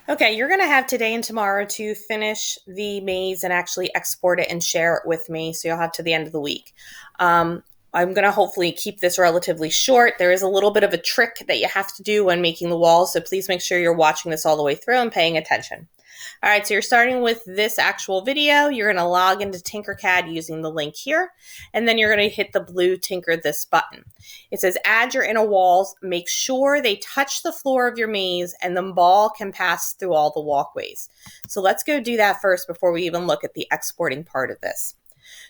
Okay, you're going to have today and tomorrow to finish the maze and actually export it and share it with me. So you'll have to the end of the week. Um, I'm going to hopefully keep this relatively short. There is a little bit of a trick that you have to do when making the walls. So please make sure you're watching this all the way through and paying attention. All right, so you're starting with this actual video. You're going to log into Tinkercad using the link here, and then you're going to hit the blue Tinker This button. It says add your inner walls. Make sure they touch the floor of your maze and the ball can pass through all the walkways. So let's go do that first before we even look at the exporting part of this.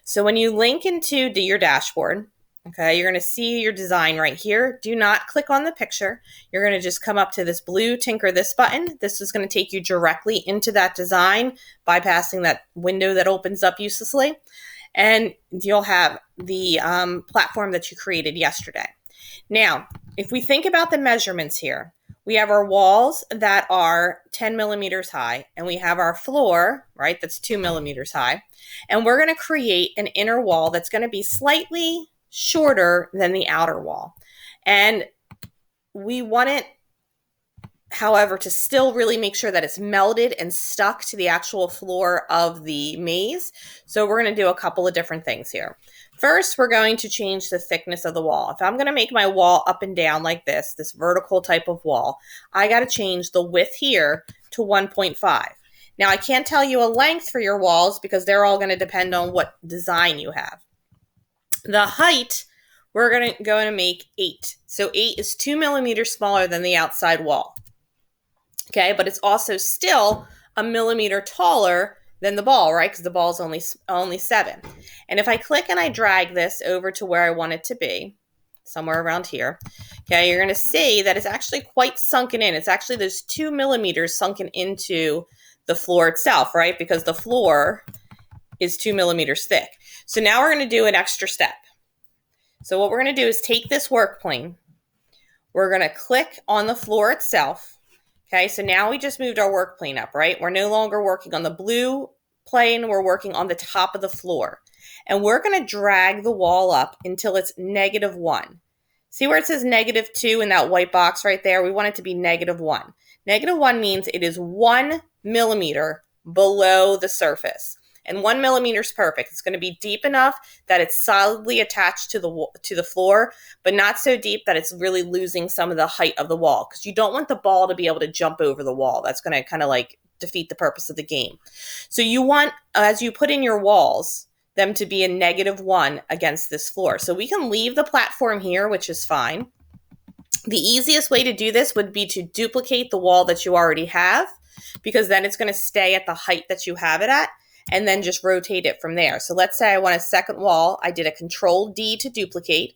So when you link into your dashboard, okay, you're going to see your design right here. Do not click on the picture. You're going to just come up to this blue Tinker This button. This is going to take you directly into that design, bypassing that window that opens up uselessly. And you'll have the platform that you created yesterday. Now, if we think about the measurements here, we have our walls that are 10 millimeters high, and we have our floor, right, that's 2 millimeters high. And we're going to create an inner wall that's going to be slightly shorter than the outer wall. And we want it, however, to still really make sure that it's melded and stuck to the actual floor of the maze. So we're going to do a couple of different things here. First, we're going to change the thickness of the wall. If I'm going to make my wall up and down like this vertical type of wall, I got to change the width here to 1.5. Now, I can't tell you a length for your walls because they're all going to depend on what design you have. The height, we're going to make 8. So 8 is 2 millimeters smaller than the outside wall. Okay, but it's also still a millimeter taller than the ball, right? Because the ball is only 7. And if I click and I drag this over to where I want it to be, somewhere around here, okay, you're going to see that it's actually quite sunken in. It's actually those 2 millimeters sunken into the floor itself, right? Because the floor is 2 millimeters thick. So now we're going to do an extra step. So what we're going to do is take this work plane. We're going to click on the floor itself. Okay, so now we just moved our work plane up, right? We're no longer working on the blue plane. We're working on the top of the floor. And we're going to drag the wall up until it's -1. See where it says -2 in that white box right there? We want it to be -1. -1 means it is 1 millimeter below the surface. And 1 millimeter is perfect. It's going to be deep enough that it's solidly attached to the floor, but not so deep that it's really losing some of the height of the wall, because you don't want the ball to be able to jump over the wall. That's going to kind of like defeat the purpose of the game. So you want, as you put in your walls, them to be a -1 against this floor. So we can leave the platform here, which is fine. The easiest way to do this would be to duplicate the wall that you already have, because then it's going to stay at the height that you have it at, and then just rotate it from there. So let's say I want a second wall. I did a Control-D to duplicate.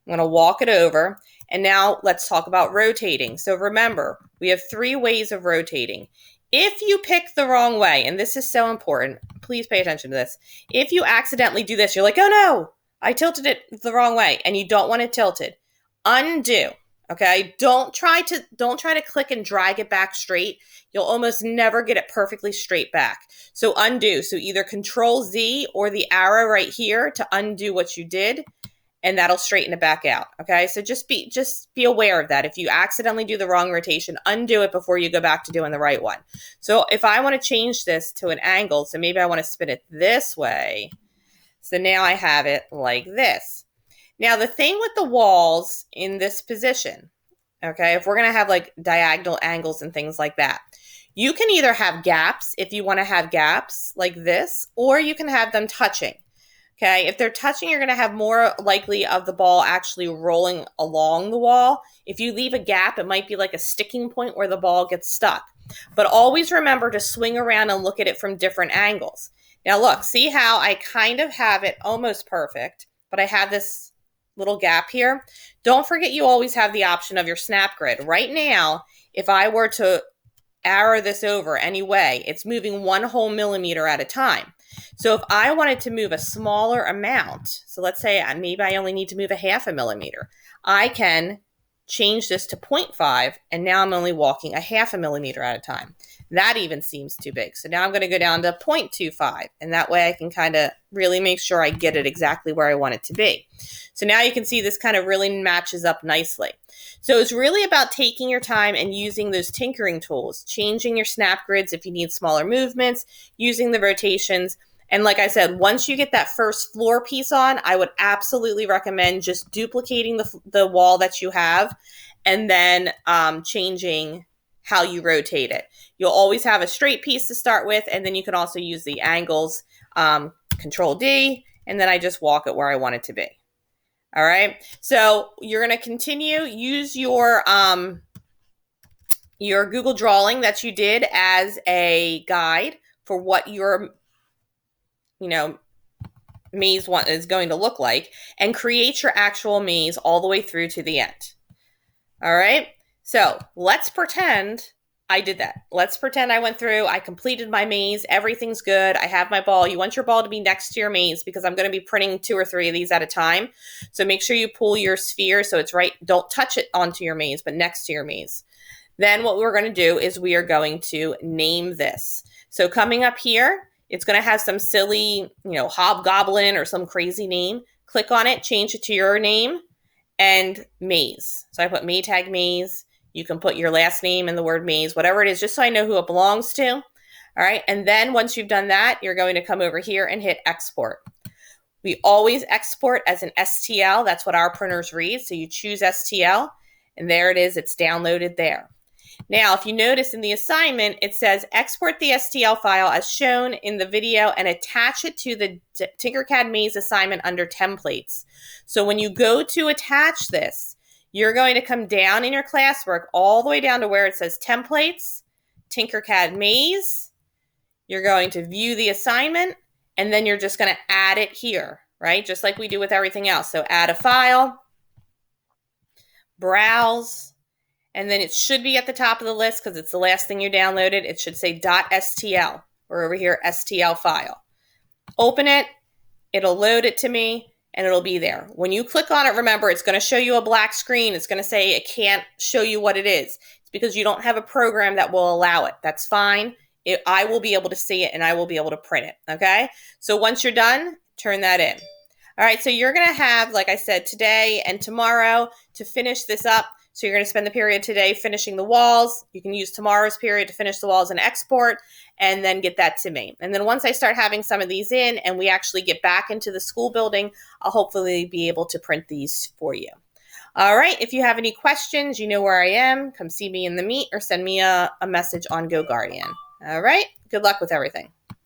I'm going to walk it over. And now let's talk about rotating. So remember, we have 3 ways of rotating. If you pick the wrong way, and this is so important, please pay attention to this. If you accidentally do this, you're like, oh no, I tilted it the wrong way, and you don't want it tilted. Undo. Okay, don't try to click and drag it back straight. You'll almost never get it perfectly straight back. So undo. So either Control-Z or the arrow right here to undo what you did, and that'll straighten it back out. Okay, so just be aware of that. If you accidentally do the wrong rotation, undo it before you go back to doing the right one. So if I want to change this to an angle, so maybe I want to spin it this way. So now I have it like this. Now, the thing with the walls in this position, okay, if we're going to have like diagonal angles and things like that, you can either have gaps if you want to have gaps like this, or you can have them touching. Okay, if they're touching, you're going to have more likely of the ball actually rolling along the wall. If you leave a gap, it might be like a sticking point where the ball gets stuck. But always remember to swing around and look at it from different angles. Now look, see how I kind of have it almost perfect, but I have this little gap here. Don't forget you always have the option of your snap grid. Right now, if I were to arrow this over anyway, it's moving 1 whole millimeter at a time. So if I wanted to move a smaller amount, so let's say maybe I only need to move a 0.5 millimeter, I can change this to 0.5, and now I'm only walking a half a millimeter at a time. That even seems too big. So now I'm going to go down to 0.25, and that way I can kind of really make sure I get it exactly where I want it to be. So now you can see this kind of really matches up nicely. So it's really about taking your time and using those tinkering tools, changing your snap grids if you need smaller movements, using the rotations. And like I said, once you get that first floor piece on, I would absolutely recommend just duplicating the wall that you have and then changing how you rotate it. You'll always have a straight piece to start with, and then you can also use the angles, Control D, and then I just walk it where I want it to be. All right, so you're going to continue, use your Google drawing that you did as a guide for what your maze is going to look like, and create your actual maze all the way through to the end. All right, so let's pretend I did that. Let's pretend I went through, I completed my maze, everything's good, I have my ball. You want your ball to be next to your maze because I'm going to be printing 2 or 3 of these at a time. So make sure you pull your sphere so it's right, don't touch it onto your maze, but next to your maze. Then what we're going to do is we are going to name this. So coming up here, it's going to have some silly, hobgoblin or some crazy name. Click on it, change it to your name, and maze. So I put Maytag Maze. You can put your last name and the word maze, whatever it is, just so I know who it belongs to. All right. And then once you've done that, you're going to come over here and hit export. We always export as an STL. That's what our printers read. So you choose STL, and there it is. It's downloaded there. Now, if you notice in the assignment, it says export the STL file as shown in the video and attach it to the Tinkercad Maze assignment under templates. So when you go to attach this, you're going to come down in your classwork all the way down to where it says templates, Tinkercad Maze. You're going to view the assignment, and then you're just going to add it here, right? Just like we do with everything else. So add a file, browse, and then it should be at the top of the list because it's the last thing you downloaded. It should say .stl, or over here, STL file. Open it, it'll load it to me, and it'll be there. When you click on it, remember, it's going to show you a black screen. It's going to say it can't show you what it is. It's because you don't have a program that will allow it. That's fine. I will be able to see it, and I will be able to print it, okay? So once you're done, turn that in. All right, so you're going to have, like I said, today and tomorrow to finish this up. So you're going to spend the period today finishing the walls. You can use tomorrow's period to finish the walls and export, and then get that to me. And then once I start having some of these in and we actually get back into the school building, I'll hopefully be able to print these for you. All right, if you have any questions, you know where I am. Come see me in the meet or send me a message on GoGuardian. All right, good luck with everything.